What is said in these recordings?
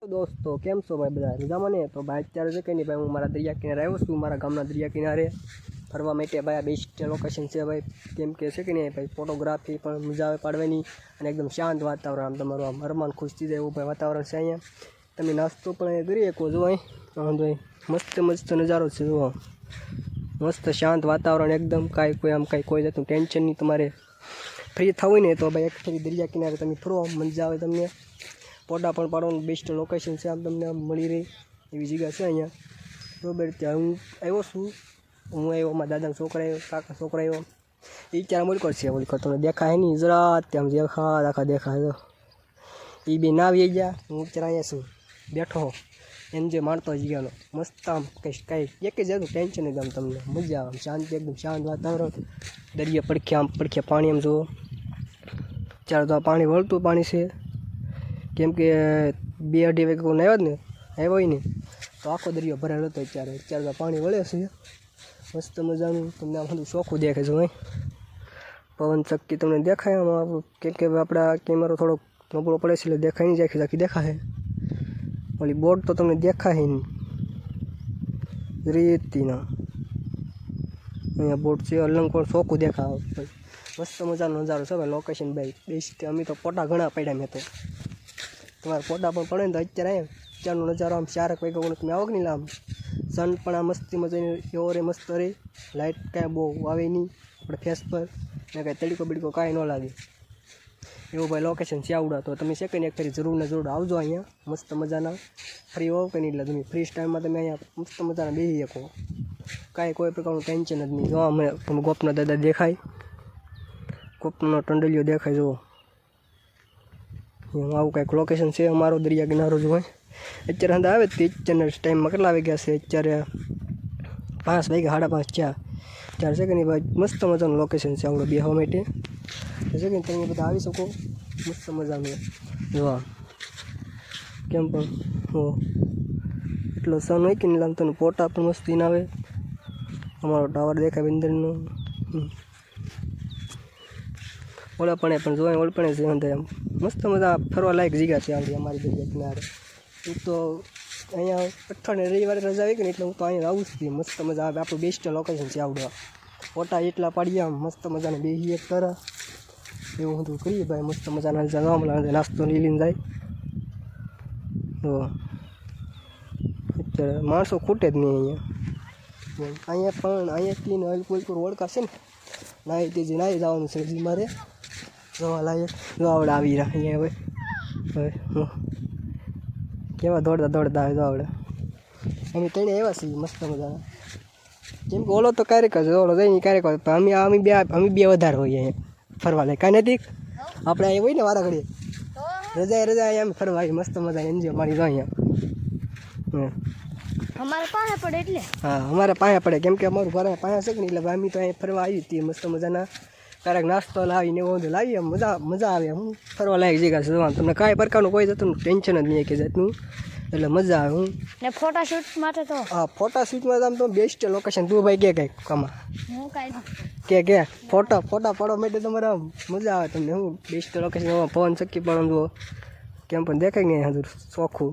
दोस्तों केम छो भाई बधा मजामां ने। तो भाई अत्यारे जो कहीं भाई हूँ मारा दरिया किनारे आव्यो छुं। मारा गामना दरिया किनारे फरवा माटे भाई बेस्ट लोकेशन है भाई। केम के छे के नहीं भाई फोटोग्राफी पण मजा आवे पाडवानी अने एकदम शांत वातावरण आम तमारुं आम हरमान खुश थी जाय एवुं भाई वातावरण छे। अहींया तमे नास्तो पण करी शको। जो अहीं मस्त मस्त नजारो छे। जो मस्त शांत वातावरण एकदम काई कोई जातनुं टेन्शन नहीं। तमारे फ्री थवुं ने तो भाई एक फेरी दरिया किनारे तमे फरो मजा आवे। तमने फोटा पण पाडવાનું बेस्ट लोकेशन है। आम तमने मळी रही एवी जगह है अहींया बराबर। त्यां हूँ आव्यो छुं। हूँ आव्यो मारा दादा छोकरा आव्यो काका छोकरा आव्यो ए त्यारे मोलकर छे। मोलकर तमने देखाय नहीं जरा त्यां आखा देखाय तो ए बे ना આવી ગયા। હું અત્યારે અહીંયા છું બેઠો એન્જોય માણતો જગ્યાનો મસ્ત આમ કઈ એક જ જાતનું ટેન્શન નહીં। આમ તમને મજા આવે શાંતિ एकदम शांत वातावरण दरिया પડખે पाणी आम जुओ ત્યારે તો પાણી વળતું પાણી છે। केम के 2-2.5 वागे कोई આવ્યો જ ને આવ્યો હોય ને તો આખો દરિયો ભરાયેલો હતો। અત્યારે તો પાણી વળે છે મસ્ત મજાનું। તમને આમ બધું ચોખ્ખું દેખાય છે। પવન ચક્કી તમને દેખાય આમાં કેમ કે આપણા કેમેરો થોડોક નબળો પડે છે એટલે દેખાય નહીં આખી દેખાય। ઓલી બોટ તો તમને દેખાય નહીં રીતના અહીંયા બોટ છે અલંગ પણ ચોખ્ખું દેખાય। મસ્ત મજાનો નજારો છે ભાઈ લોકેશન ભાઈ બેસ્ટ। અમે તો ફોટા ઘણા પડ્યા મેં તો તમારે फोटा पण पड़े तो अत्यारे अत्यारनो नजारो आम 4 वागे તમે આવો કે નહીં આમ सन पण आ मस्ती मजानी एवो रे मस्त रे लाइट कांई बहु आवे नहीं अपने फेस पर ने कांई तड़को बीड़को कांई न लागे एवो भाई लोकेशन छे आवड़ा। तो तमे सेकंड एक फेरी जरूर ने जरूर आवजो। अहींया मस्त मजाना फ्री हो के नहीं એટલે તમે फ्री टाइम में तमे अहींया मस्त मजाना बेही शको कांई कोई प्रकारનું टेन्शन ज नहीं। जो अमे गोपना दादा देखाय गोपनो टंडलियो देखाय जो आવું કંઈક લોકેશન છે અમારો દરિયા કિનારો। જો અત્યારે અંદર આવે અત્યારના ટાઈમમાં કેટલા વાગ્યા છે અત્યારે 5 વાગ્યા 5:30 થયા। ત્યારે છે કે નહીં ભાઈ મસ્ત મજાનું લોકેશન છે આપણું બેહવા માટે છે કે તમે બધા આવી શકો મસ્ત મજાનું। જોવા કેમ પણ હો એટલો સન હોય કે નહીં તને ફોટા પણ મસ્તી ના આવે। અમારો ટાવર દેખાય બંદરનો ઓળપણે પણ જોવાય ઓળપણે છે અંદર એમ મસ્ત મજા ફરવા લાયક જગ્યા છે આમ અમારી દરિયા કિનારે। હું તો અહીંયા અઠવાડિયે રવિવારે રજા આવી ગઈ ને એટલે હું તો અહીંયા આવું જ મસ્ત મજા આવે। આપણું બેસ્ટ લોકેશન છે આવડો ફોટા એટલા પાડીએ આમ મસ્ત મજાને બેસી એક તરફ એવું બધું કરીએ ભાઈ મસ્ત મજાના જવા મળે નાસ્તો લઈને જાય। તો અત્યારે માણસો ખૂટે જ નહીં અહીંયા પણ અહીંયાથી હલકુલ ઓળખા છે ને નાહી તેજી નાહી જવાનું છે હજી મારે જોવા લાયક। જો આવડે આવી રહ્યા અહીંયા હવે કેવા દોડતા આવે જો આવડે અમે તેને આવ્યા છીએ મસ્ત મજાના। કેમ કે ઓલો તો ક્યારેક જ ઓલો જઈને ક્યારેક અમે બે વધારે હોઈએ અહીંયા ફરવા લાયક કાંઈ નથી આપણે અહીંયા હોય ને વારા ઘડીએ રજા અહીંયા અમે ફરવા આવી મસ્ત મજા એન્જોય મારી જો અહીંયા અમારે પાસે પડે એટલે હા અમારે પાસે પડે કેમ કે અમારું ઘરે પાસે છે કે નહીં એટલે અમે તો અહીંયા ફરવા આવી હતી મસ્ત મજાના ક્યારેક નાસ્તો લાવીને એવું બધું લાવીએ મજા આવે। હું ફરવા લાયક જગ્યા છે જોવાનું તમને કાંઈ પ્રકારનું કોઈ જતું ટેન્શન જ નહીં કે જાતનું એટલે મજા આવે। હું ને ફોટાશૂટ માટે તો હા ફોટાશૂટમાં આમ તો બેસ્ટ લોકેશન તું ભાઈ કે કંઈક કમા હું કાંઈ કે ફોટા પાડવા માટે તમારે મજા આવે તમને। હું બેસ્ટ લોકેશન પવન ચક્કી પણ જુઓ કેમ પણ દેખાય નહીં હજુ ચોખ્ખું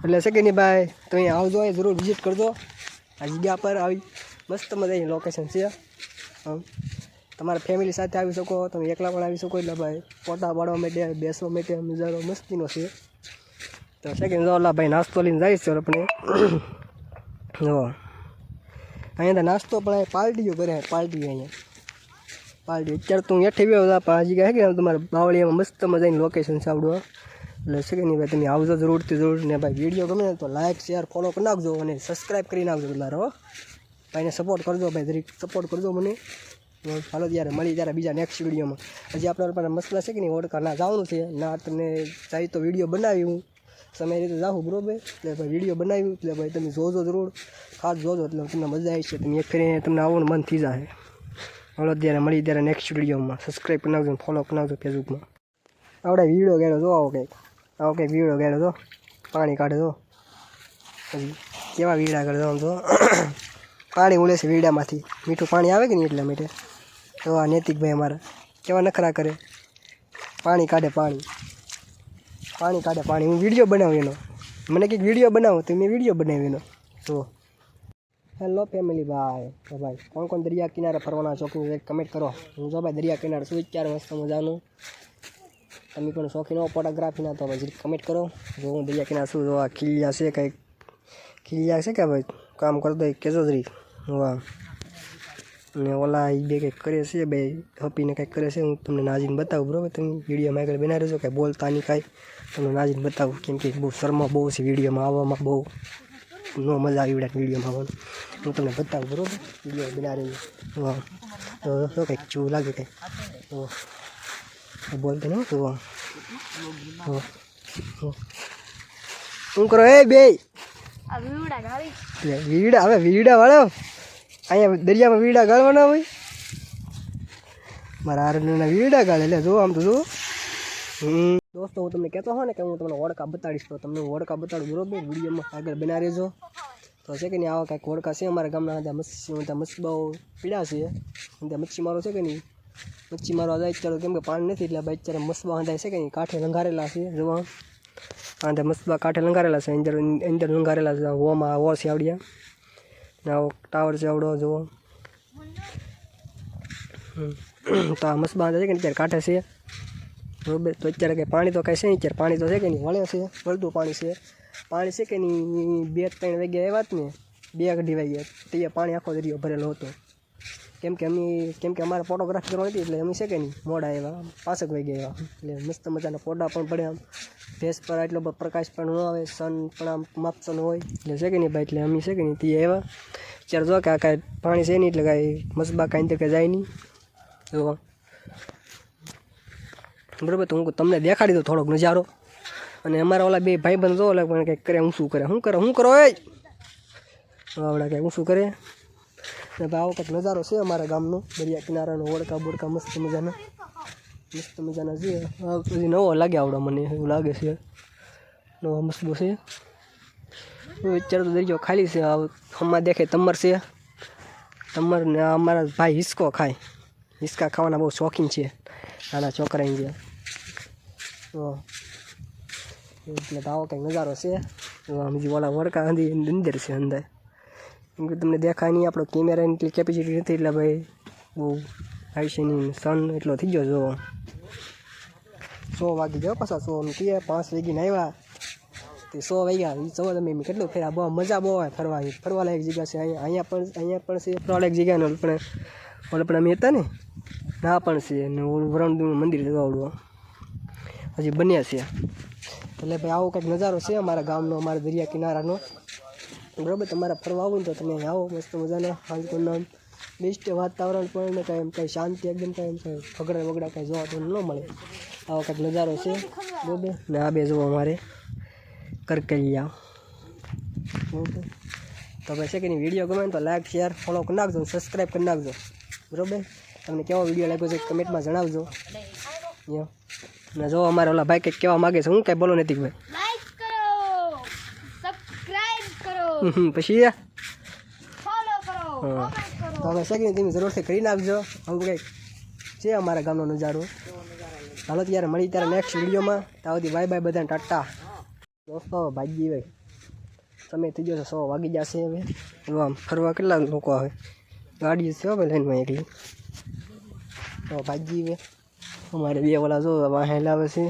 એટલે છે કે નહીં ભાઈ તો અહીંયા આવજો અહીં જરૂર વિઝિટ કરજો આ જગ્યા પર આવી મસ્ત મજાની લોકેશન છે। તમારા ફેમિલી સાથે આવી શકો તમે એકલા પણ આવી શકો એટલે ભાઈ ફોટા પાડવા માટે બેસવા માટે નજારો મસ્તીનો છે। તો સેકન્ડ જો ભાઈ નાસ્તો લઈને જાય છે આપણે જો અહીંયા તો નાસ્તો પણ પાર્ટીઓ કરે પાર્ટી અહીંયા પાર્ટી અત્યારે તો હું હેઠે આવ્યો હતા આ જગ્યા છે કે તમારે બાવળીયામાં મસ્ત મજાની લોકેશન છે આવડું એટલે છે કે નહીં ભાઈ તમે આવજો જરૂરથી જરૂર ને ભાઈ વિડીયો ગમે ને તો લાઇક શેર ફોલો કરી નાખજો અને સબસ્ક્રાઈબ કરી નાખજો તમારો ભાઈને સપોર્ટ કરજો ભાઈ દરેક સપોર્ટ કરજો મને। ચાલો ત્યારે મળી ત્યારે બીજા નેક્સ્ટ વિડીયોમાં હજી આપણા પાસે મસલા છે કે નહીં ઓળખા ના જવાનું છે ના તમને ચાહી તો વિડીયો બનાવી હું સમય રીતે જાઉં બરાબર એટલે ભાઈ વિડીયો બનાવ્યું એટલે ભાઈ તમે જોજો જરૂર ખાસ જોજો એટલે તમને મજા આવી છે તમે એક ફરીને તમને આવવાનું મન થઈ જાય। ચાલો ત્યારે મળી ત્યારે નેક્સ્ટ વિડીયોમાં સબસ્ક્રાઈબ કરી નાખજો ફોલો કરી નાખજો ફેસબુકમાં। આવડે વિડીયો ગેડો જો આવો કંઈક વિડીયો ગેડો જો પાણી કાઢે જો હજી કેવા વીડા કરે જો પાણી ઉડે છે વીડામાંથી મીઠું પાણી આવે કે નહીં એટલા માટે તો આ નૈતિકભાઈ અમારા કેવા નખરા કરે પાણી કાઢે પાણી પાણી કાઢે પાણી. હું વિડીયો બનાવું એનો, મને કંઈક વિડીયો બનાવો તો મેં વિડીયો બનાવ્યો એનો. તો હેલો ફેમિલી ભાઈ, તો ભાઈ કોણ કોણ દરિયા કિનારે ફરવાના શોખીન છે કમેન્ટ કરો. હું જો ભાઈ દરિયા કિનારે શું વિચાર મસ્ત મજાનું. તમે પણ શોખીન હો ફોટોગ્રાફીના તો ભાઈ કમેન્ટ કરો. જો હું દરિયા કિનારે શું જોવા ખીલિયા છે, કંઈક ખીલિયા છે કે ભાઈ કામ કરતો કેજો જરી વાહ. અને ઓલા એ બે કંઈક કરે છે, બે હપીને કંઈક કરે છે. હું તમને નાજીને બતાવું બરાબર. તમે વિડીયોમાં આગળ બનાવી રહેજો, કાંઈ બોલતા નહીં કાંઈ તમને નાજીને બતાવું. કેમ કે બહુ શર્મા બહુ છે વિડીયોમાં આવવામાં, બહુ ન મજા આવી વિડીયોમાં આવવાનું. હું તમને બતાવું બરાબર, વિડીયો બનાવી રહેજો. વાહ તો કંઈક જેવું લાગે કંઈક તો બોલતો નહીં તો વાહ. શું કરો એ બે આ વીવડા ગાળી વીડા? હવે વીડા વાળો અહીંયા દરિયામાં વીડા ગાળવાના હોય? મારા આરના વીડા ગાળે એટલે જો આમ તો જો. દોસ્તો હું તમને કહેતો હોય ને કે હું તમને વડકા બતાડીશ, તો તમને વડકા બતાડું બરોબર. વિડીયોમાં આગળ બનાવી રહેજો. તો છે કે નહીં આવા કાંઈક વડકા છે અમારા ગામના. ત્યાં મચ્છીબાઓ પીડા છે, ત્યાં મચ્છી મારો છે કે નહીં, મચ્છી મારવા જાય ચાલો. કેમ કે પાણી નથી એટલે ભાઈ અત્યારે મસ્બા હંધાય છે કે નહીં, કાંઠે લંઘારેલા છે જોવા. હા ત્યાં મસ્બા કાંઠે લંઘારેલા છે, અંદર લંઘારેલા છે. હોમાં હો છે આવડ્યા ને આવો ટાવર છે આવડો જુઓ. તો આ મસ્બા છે કે નહીં અત્યારે કાંઠે છે બરોબર. તો અત્યારે કંઈ પાણી તો કાંઈ છે નહીં અત્યારે, પાણી તો છે કે નહીં વળે છે, વળતું પાણી છે. પાણી છે કે નહીં 2-3 વાગ્યા આવ્યા જ ને, 2 અઢી વાગ્યા તે પાણી આખો દરિયો ભરેલો હતો. કેમ કે અમારે ફોટોગ્રાફી કરવાની હતી એટલે અમે છે કે નહીં મોડા આવ્યા, 5 વાગ્યા આવ્યા. એટલે મસ્ત મજાના ફોટા પણ પડે. આમ ફેસ પર એટલો બધો પ્રકાશ પણ ન આવે, સન પણ આમ માપસન હોય એટલે છે કે નહીં ભાઈ. એટલે અમે છે કે નહીં તે આવ્યા. અત્યારે જો કે આ કાંઈ પાણી છે નહીં એટલે કાંઈ મસબા કાંઈ તો કંઈ જાય નહીં જો બરાબર. તો હું તમને દેખાડી દઉં થોડોક નજારો. અને અમારા ઓલા બે ભાઈબંધ જો ઓલા પણ કંઈક કરે, હું શું કરે, શું કરો એ આવડા કંઈક હું શું કરે. ને ભાઈ આવો કંઈક નજારો છે અમારા ગામનો, દરિયા કિનારાનો. વડકા બોડકા મસ્ત મજાના છે. પછી નવો લાગે આવડો, મને એવું લાગે છે નવો મસ્ત છે. અત્યારે તો દરિયો ખાલી છે. હમણાં દેખે તમર છે, તમર ને અમારા ભાઈ હિસકો ખાય. હિસકા ખાવાના બહુ શોખીન છે નાના છોકરા ગયા. એટલે આવો કંઈક નજારો છે. બીજી ઓલા વડકા અંદર છે અંદર. કેમ કે તમને દેખાય નહીં, આપણો કેમેરાની એટલી કેપેસિટી નથી એટલે ભાઈ બહુ હાઈ છે નહીં. સન એટલો થઈ ગયો જો 100 વાગી ગયો પાછા. 100 કહે 5 વાગીને આવ્યા તે 100 વાગ્યા. એ જવો તમે કેટલું ફેરા, બહુ મજા બહુ આવે ફરવા લાયક જગ્યા છે. અહીંયા પણ છે ફરવા લાયક જગ્યા ને ઓલે પણ અમે હતા ને ના પણ છે. ને ઓલું વરણનું મંદિર જવાડું હજી બન્યા છે. એટલે ભાઈ આવો કંઈક નજારો છે અમારા ગામનો, અમારા દરિયા કિનારાનો બરાબર. તમારે ફરવા આવું ને તો તમે આવો મસ્ત મજાના. હાલકોના બેસ્ટ વાતાવરણ પણ ને કાંઈ શાંતિ એકદમ, કાંઈ ફગડા વગડા કાંઈ જોવા તો ન મળે. આવો કંઈક નજારો છે બરાબર. ને આ બે જુઓ અમારે કરકલિયા બરાબર. તો ભાઈ છે કે નહીં વિડીયો ગમે તો લાઈક શેર ફોલો કરી નાખજો, સબસ્ક્રાઈબ કરી નાખજો બરાબર. તમને કેવો વિડીયો લાગ્યો છે કમેન્ટમાં જણાવજો. ને જો અમારે ઓલા ભાઈ કંઈક કહેવા માગે છે, હું કાંઈ બોલો નથી ભાઈ. લાઈક કરો, સબસ્ક્રાઇબ કરો, પછી ફોલો કરો, કમેન્ટ કરો. તો હવે છે કે નહીં તમે જરૂરથી કરી નાખજો. આવું કંઈક છે અમારા ગામનો નજારો. ચાલો ત્યારે મળી ત્યારે નેક્સ્ટ વિડીયોમાં. ત્યાં સુધી બાય બાય બધાને ટાટા. દોસ્તો ભાગી ભાઈ સમય થઈ ગયો છે, 100 વાગી જશે હવે. આમ ફરવા કેટલા લોકો આવે, ગાડી છે હવે લાઈનમાં એકલી. તો ભાગી હવે અમારે બે ઓલા જો વાહે લાવે છે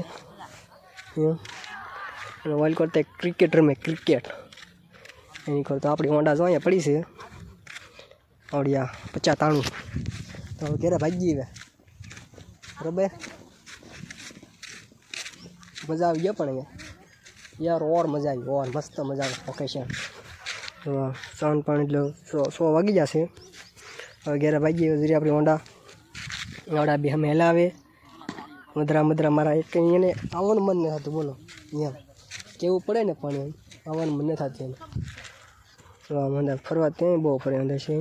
અને ઓલ કરતા ક્રિકેટ રમે ક્રિકેટ એની કરતા આપણી હોન્ડા જો અહીંયા પડી છે આવડિયા 50-93. તો ઘરે ભાગી હવે બરાબર. મજા આવી ગયો પણ અહીંયા યાર, ઓર મજા આવી, ઓર મસ્ત મજા આવે લોકેશન. સન પણ એટલે 100 વાગી જશે હવે. ઘરે ભાગી જરી આપણી હોન્ડા આવડા બે અમે હેલાવે. મધરા મારા એક એને આવવાનું મન નથી થતું બોલો. અહીંયા કેવું પડે ને પણ એમ આવવાનું મન નથી થતું એને. મને ફરવા ત્યાં બહુ ફરે અંદર છે.